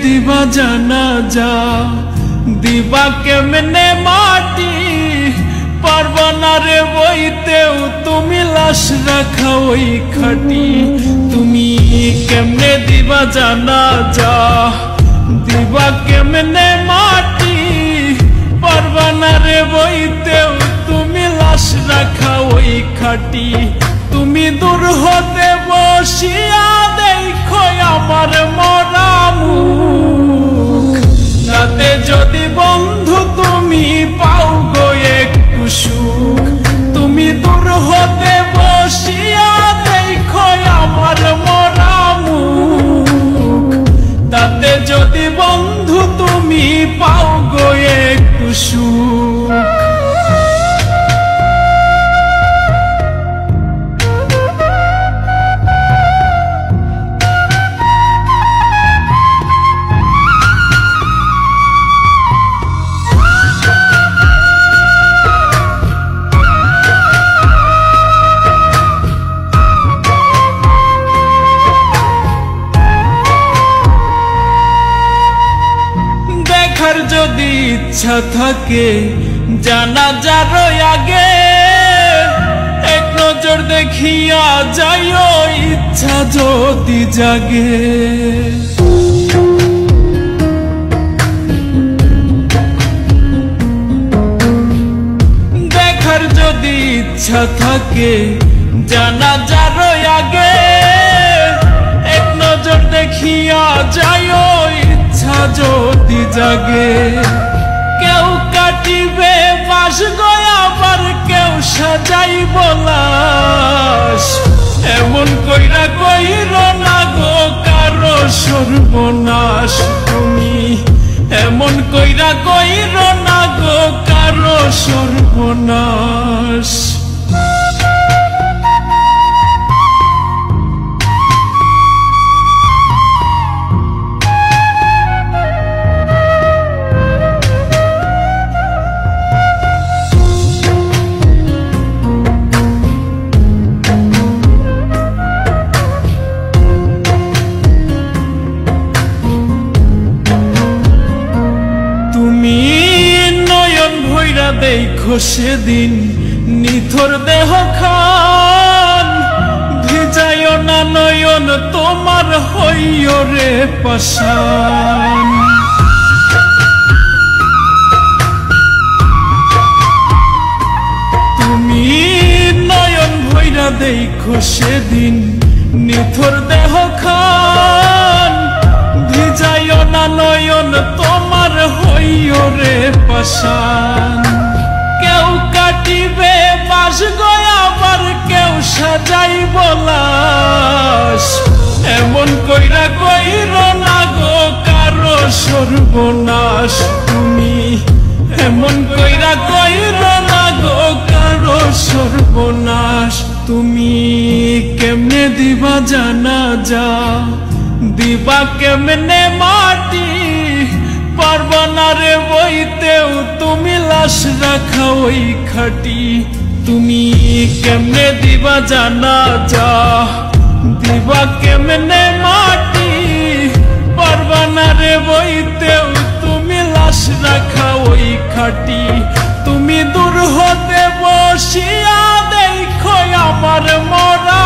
দিবা জানাজা দিবা কেমনে মাটি পারবা না রে বইতেও তুমি লাশ রাখা ওই খাটি তুমি কেমনে দিবা জানাজা দিবা কেমনে মাটি পারবা না রে বইতেও তুমি লাশ রাখা ওই খাটি তুমি দূর হতে বসিয়া দেখো আমার মরা মুখ তাতে যদি বন্ধু তুমি পাও গো একটু সুখ তুমি দূর হতে বসিয়া দেখো আমার মরা মুখ তাতে যদি বন্ধু তুমি পাও গো একটু সুখ যদি ইচ্ছা থাকে জানাজার আগে এক নজর দেখিয়া যাইও ইচ্ছা যদি জাগে দেখার যদি ইচ্ছা থাকে জানাজার আগে এক নজর দেখিয়া যাইও ইচ্ছা যদি জাগে কেউ কাটিবে বাস গয়া আবার কেউ সাজাইব লাশ এমন কইরা কইর না গো কারো সর্বনাশ তুমি এমন কইরা কইর না গো কারো সর্বনাশ দেখো সেদিন নিথর দেহ খান ভিজাইও না নয়ন তোমার হইও রে পাষাণ তুমি নয়ন ভৈরা দেখো সেদিন নিথর দেহ খান ভিজাইও না নয়ন তোমার হইও রে পাষাণ কেউ কাটিবে বাস গয়া আবার কেউ সাজাইব লাশ এমন কইরা কইর না গো কারো সর্বনাশ তুমি এমন কইরা কইর না গো কারো সর্বনাশ তুমি কেমনে দিবা জানাজা দিবা কেমনে মাটি পারবা না রে বইতেও তুমি লাশ রাখা ওই খাটি তুমি কেমনে দিবা জানাজা দিবা কেমনে মাটি পারবা না রে বইতেও তুমি লাশ রাখা ওই খাটি তুমি দূর হতে বসিয়া দেখো আমার মরা